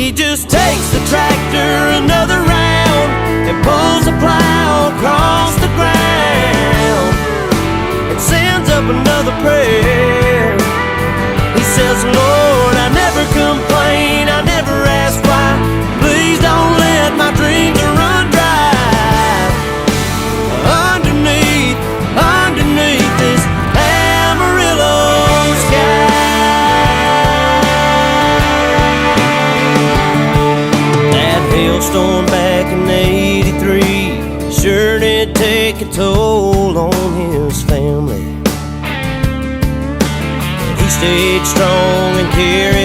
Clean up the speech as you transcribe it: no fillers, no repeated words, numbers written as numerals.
He just takes the tractor another round and pulls the plow across the ground and sends up another prayer. He says, Lord, I never complain, I never ask why. Please don't let my dreams run dry. Underneath this Amarillo sky. That hailstorm back in '83 sure did take a toll on his family. He stayed strong and carried